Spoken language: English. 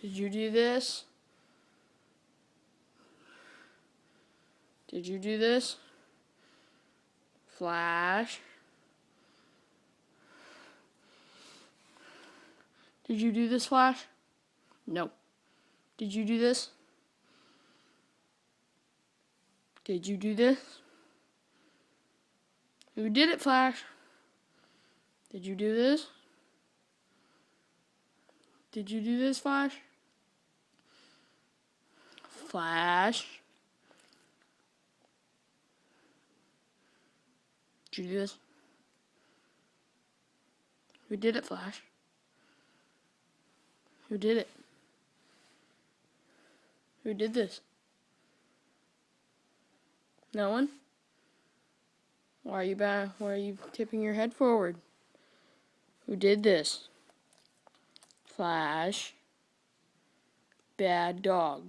Did you do this? Did you do this? Flash. Did you do this, Flash? No. Did you do this? Did you do this? Who did it, Flash? Did you do this? Did you do this, Flash? Flash. Did you do this? Who did it, Flash? Who did it? Who did this? No one? Why are you tipping your head forward? Who did this? Flash. Bad dog.